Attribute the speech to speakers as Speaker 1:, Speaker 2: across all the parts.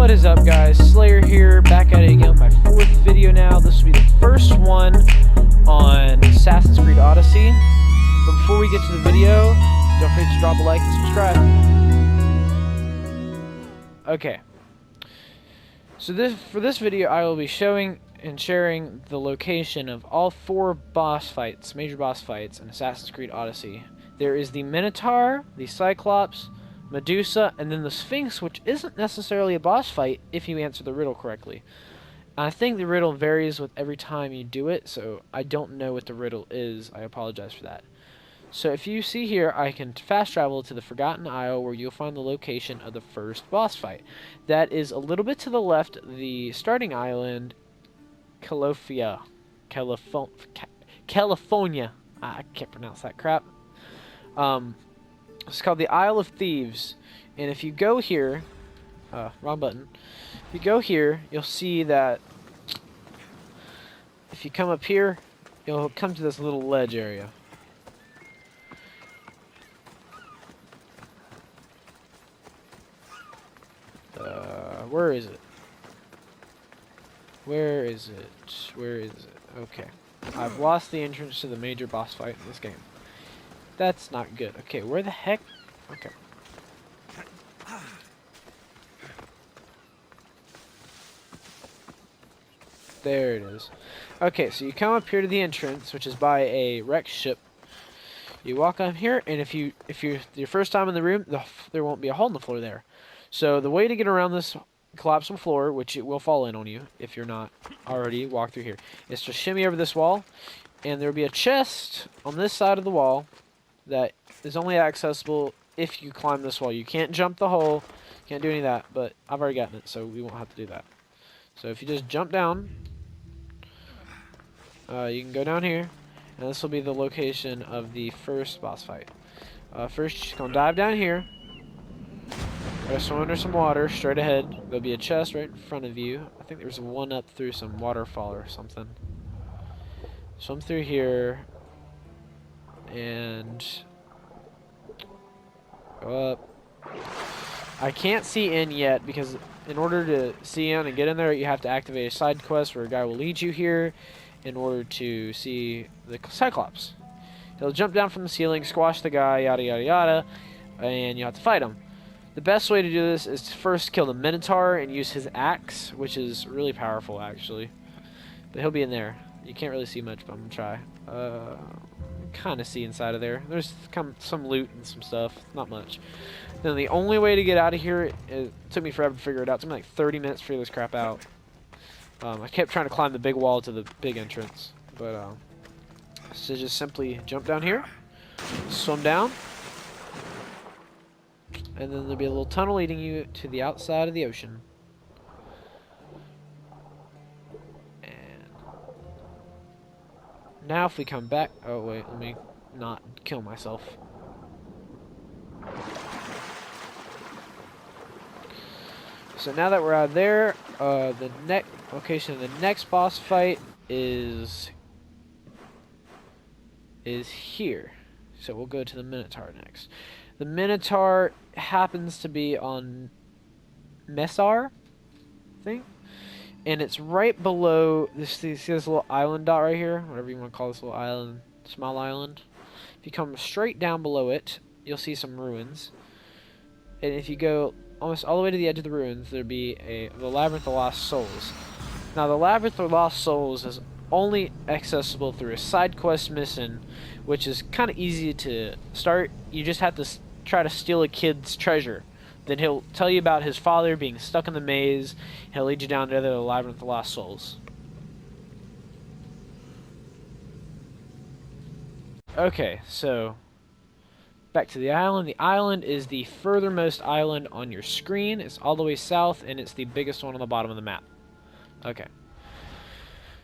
Speaker 1: What is up, guys? Slayer here, back at it again with my fourth video now. This will be the first one on Assassin's Creed Odyssey. But before we get to the video, don't forget to drop a like and subscribe. Okay. So for this video, I will be showing and sharing the location of all four boss fights, major boss fights in Assassin's Creed Odyssey. There is the Minotaur, the Cyclops, Medusa, and then the Sphinx, which isn't necessarily a boss fight if you answer the riddle correctly. I think the riddle varies with every time you do it, so I don't know what the riddle is. I apologize for that. So if you see here, I can fast travel to the Forgotten Isle where you'll find the location of the first boss fight. That is a little bit to the left, the starting island, California. I can't pronounce that crap. It's called the Isle of Thieves, and if you go here, wrong button. If you go here, you'll see that if you come up here, you'll come to this little ledge area. Where is it? Where is it? Where is it? Okay. I've lost the entrance to the major boss fight in this game. That's not good. Okay, where the heck? Okay. There it is. Okay, so you come up here to the entrance, which is by a wrecked ship. You walk on here, and if you're your first time in the room, there won't be a hole in the floor there. So the way to get around this collapsible floor, which it will fall in on you if you're not already walked through here, is to shimmy over this wall, and there will be a chest on this side of the wall that is only accessible if you climb this wall. You can't jump the hole, can't do any of that, but I've already gotten it, so we won't have to do that. So if you just jump down, you can go down here, and this will be the location of the first boss fight. First, you're just going to dive down here, swim under some water, straight ahead. There'll be a chest right in front of you. I think there's one up through some waterfall or something. Swim through here, and go up. I can't see in yet because in order to see in and get in there, you have to activate a side quest where a guy will lead you here in order to see the Cyclops. He'll jump down from the ceiling, squash the guy, yada yada yada, and you have to fight him. The best way to do this is to first kill the Minotaur and use his axe, which is really powerful actually. But he'll be in there. You can't really see much, but I'm gonna try. Kind of see inside of there. There's some loot and some stuff, not much. Then the only way to get out of here, it took me forever to figure it out. It took me like 30 minutes to figure this crap out. I kept trying to climb the big wall to the big entrance, but so just simply jump down here, swim down, and then there'll be a little tunnel leading you to the outside of the ocean. Now if we come back, oh wait, let me not kill myself. So now that we're out of there, the next location of the next boss fight is here. So we'll go to the Minotaur next. The Minotaur happens to be on Messar, I think. And it's right below this. You see this little island dot right here, whatever you want to call this little island, small island. If you come straight down below it, you'll see some ruins. And if you go almost all the way to the edge of the ruins, there'll be the Labyrinth of Lost Souls. Now, the Labyrinth of Lost Souls is only accessible through a side quest mission, which is kind of easy to start. You just have to try to steal a kid's treasure. Then he'll tell you about his father being stuck in the maze. He'll lead you down to the Labyrinth of Lost Souls. Okay, so back to the island. The island is the furthermost island on your screen. It's all the way south, and it's the biggest one on the bottom of the map. Okay.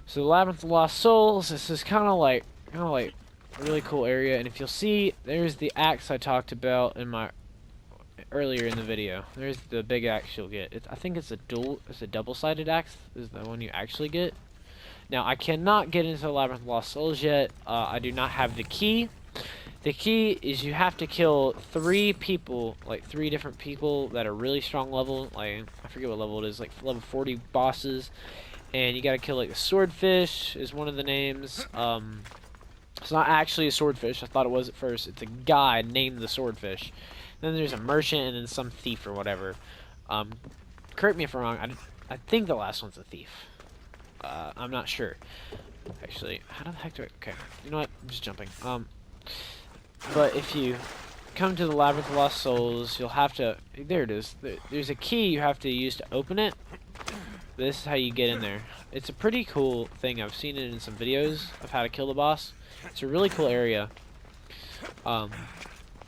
Speaker 1: So the Labyrinth of Lost Souls. This is kind of like a really cool area, and if you'll see, there's the axe I talked about in my earlier in the video. There's the big axe you'll get. I think it's a double-sided axe is the one you actually get. Now I cannot get into the Labyrinth of Lost Souls yet. I do not have the key. The key is you have to kill 3 people, like 3 different people that are really strong level. Like, I forget what level it is, like level 40 bosses. And you gotta kill, like, the swordfish is one of the names. It's not actually a swordfish. I thought it was at first. It's a guy named the swordfish. Then there's a merchant and then some thief or whatever. Correct me if I'm wrong. I think the last one's a thief. I'm not sure. Actually, how the heck do I... Okay, you know what? I'm just jumping. But if you come to the Labyrinth of Lost Souls, you'll have to... There it is. There's a key you have to use to open it. This is how you get in there. It's a pretty cool thing. I've seen it in some videos of how to kill the boss. It's a really cool area.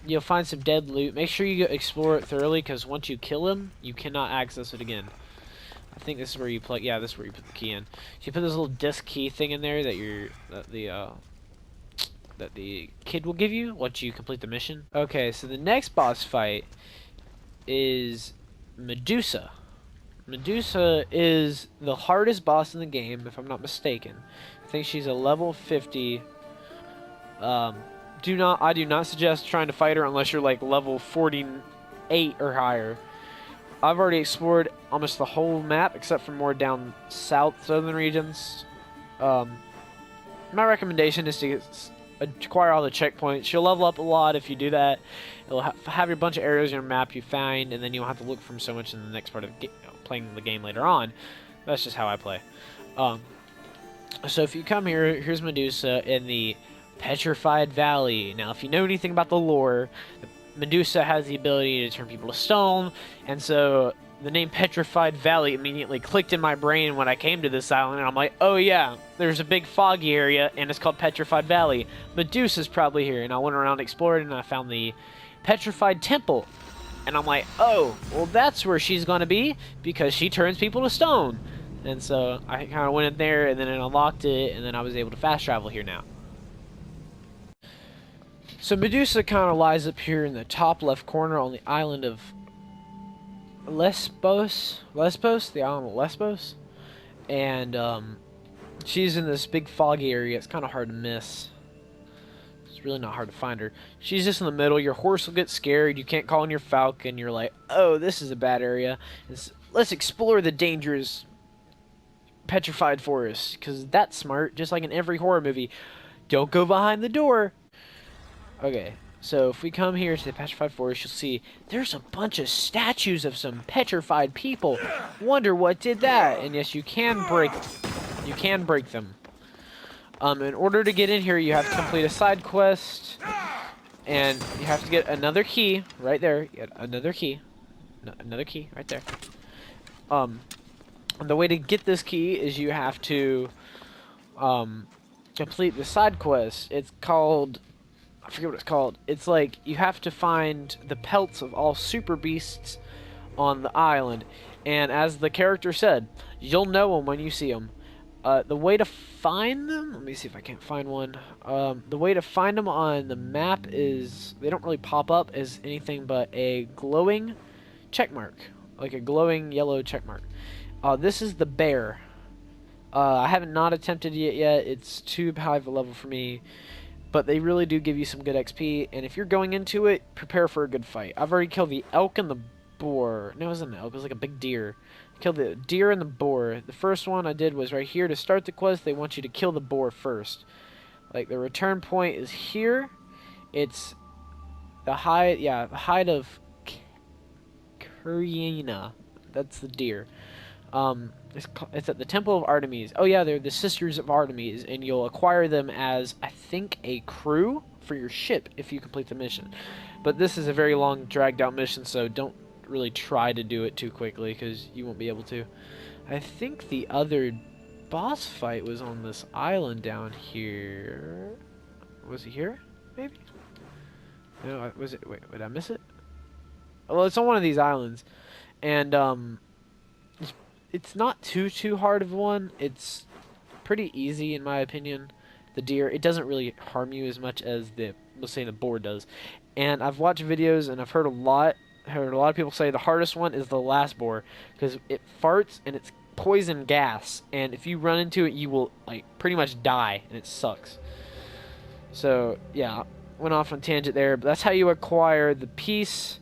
Speaker 1: You'll find some dead loot. Make sure you explore it thoroughly, because once you kill him, you cannot access it again. I think this is where you plug. Yeah, this is where you put the key in. So you put this little disc key thing in there that the kid will give you once you complete the mission. Okay, so the next boss fight is Medusa. Medusa is the hardest boss in the game, if I'm not mistaken. I think she's a level 50. I do not suggest trying to fight her unless you're like level 48 or higher. I've already explored almost the whole map except for more down southern regions. My recommendation is to acquire all the checkpoints. You'll level up a lot if you do that. It'll have your bunch of areas in your map you find, and then you'll have to look from so much in the next part of playing the game later on. That's just how I play. So if you come here, here's Medusa in the Petrified Valley. Now, if you know anything about the lore, Medusa has the ability to turn people to stone, and so the name Petrified Valley immediately clicked in my brain when I came to this island, and I'm like, oh yeah, there's a big foggy area, and it's called Petrified Valley. Medusa's probably here, and I went around exploring, and I found the Petrified Temple, and I'm like, oh, well that's where she's gonna be, because she turns people to stone. And so I kind of went in there, and then it unlocked it, and then I was able to fast travel here now. So Medusa kind of lies up here in the top left corner on the island of Lesbos, the island of Lesbos, and she's in this big foggy area. It's kind of hard to miss. It's really not hard to find her. She's just in the middle. Your horse will get scared. You can't call in your falcon. You're like, oh, this is a bad area. Let's explore the dangerous petrified forest, because that's smart, just like in every horror movie. Don't go behind the door. Okay, so if we come here to the petrified forest, you'll see there's a bunch of statues of some petrified people. Wonder what did that? And yes, you can break them. In order to get in here, you have to complete a side quest, and you have to get another key right there. Another key right there. And the way to get this key is you have to complete the side quest. It's called, I forget what it's called. It's like you have to find the pelts of all super beasts on the island, and as the character said, you'll know them when you see them. The way to find them, let me see if I can't find one. The way to find them on the map is, they don't really pop up as anything but a glowing check mark, like a glowing yellow check mark. This is the bear. I haven't not attempted it yet. It's too high of a level for me. But they really do give you some good XP. And if you're going into it, prepare for a good fight. I've already killed the elk and the boar. No, it wasn't an elk. It was like a big deer. I killed the deer and the boar. The first one I did was right here. To start the quest, they want you to kill the boar first. Like, the return point is here. It's the height, yeah, the height of Kurina. That's the deer. It's at the Temple of Artemis. Oh yeah, they're the Sisters of Artemis, and you'll acquire them as, I think, a crew for your ship if you complete the mission. But this is a very long, dragged-out mission, so don't really try to do it too quickly, because you won't be able to. I think the other boss fight was on this island down here. Was it here? Maybe? No, was it? Wait, did I miss it? Well, it's on one of these islands, and it's not too hard of one. It's pretty easy in my opinion. The deer, it doesn't really harm you as much as let's say the boar does. And I've watched videos and I've heard a lot of people say the hardest one is the last boar, because it farts and it's poison gas, and if you run into it you will like pretty much die, and it sucks. So yeah, went off on a tangent there, but that's how you acquire the piece.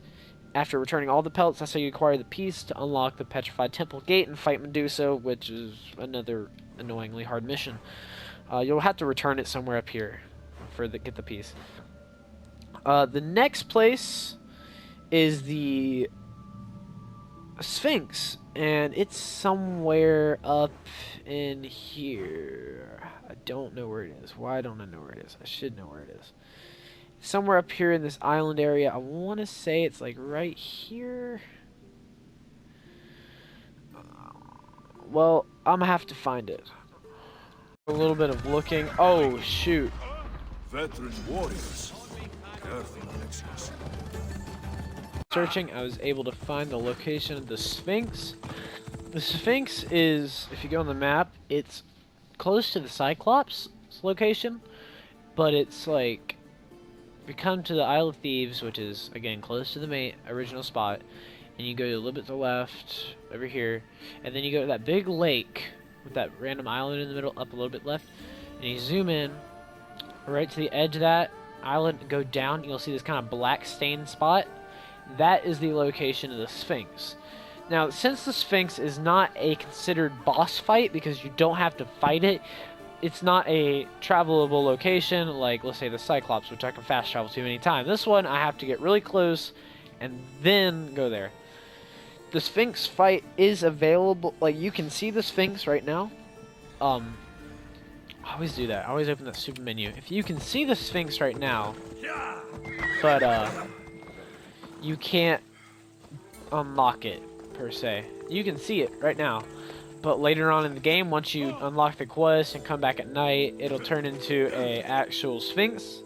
Speaker 1: After returning all the pelts, that's how you acquire the piece to unlock the Petrified Temple Gate and fight Medusa, which is another annoyingly hard mission. You'll have to return it somewhere up here get the piece. The next place is the Sphinx, and it's somewhere up in here. I don't know where it is. Why don't I know where it is? I should know where it is. Somewhere up here in this island area. I want to say it's like right here. Well, I'm gonna have to find it. A little bit of looking. Oh shoot!
Speaker 2: Veteran warriors. Careful, Alexius.
Speaker 1: Searching, I was able to find the location of the Sphinx. The Sphinx is, if you go on the map, it's close to the Cyclops location, but it's like, if you come to the Isle of Thieves, which is, again, close to the main original spot, and you go a little bit to the left, over here, and then you go to that big lake with that random island in the middle, up a little bit left, and you zoom in, right to the edge of that island, and go down, you'll see this kind of black stained spot. That is the location of the Sphinx. Now, since the Sphinx is not a considered boss fight, because you don't have to fight it, it's not a travelable location like, let's say, the Cyclops, which I can fast travel to anytime. This one, I have to get really close and then go there. The Sphinx fight is available. Like, you can see the Sphinx right now. I always do that. I always open that super menu. If you can see the Sphinx right now, but you can't unlock it per se. You can see it right now. But later on in the game, once you unlock the quest and come back at night, it'll turn into a actual Sphinx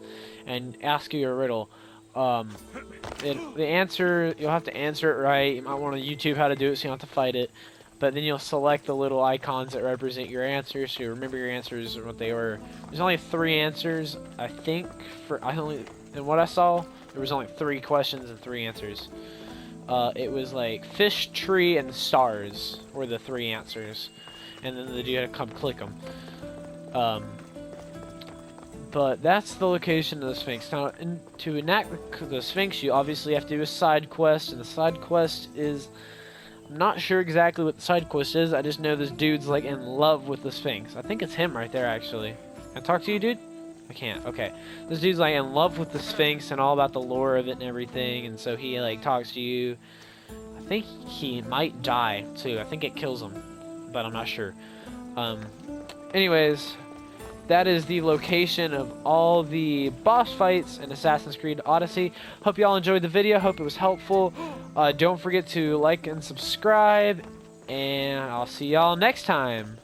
Speaker 1: and ask you a riddle. The answer, you'll have to answer it right. You might want to YouTube how to do it so you don't have to fight it. But then you'll select the little icons that represent your answers, so you remember your answers and what they were. There's only 3 answers, I think. In what I saw, there was only 3 questions and 3 answers. It was like fish, tree, and stars were the 3 answers, and then you had to come click them. But that's the location of the Sphinx. Now, to enact the Sphinx, you obviously have to do a side quest, and the side quest is, I'm not sure exactly what the side quest is. I just know this dude's like in love with the Sphinx. I think it's him right there, actually. Can I talk to you, dude? I can't. Okay. This dude's like in love with the Sphinx and all about the lore of it and everything, and so he like talks to you. I think he might die too. I think it kills him, but I'm not sure. Anyways, that is the location of all the boss fights in Assassin's Creed Odyssey. Hope y'all enjoyed the video. Hope it was helpful. Don't forget to like and subscribe, and I'll see y'all next time.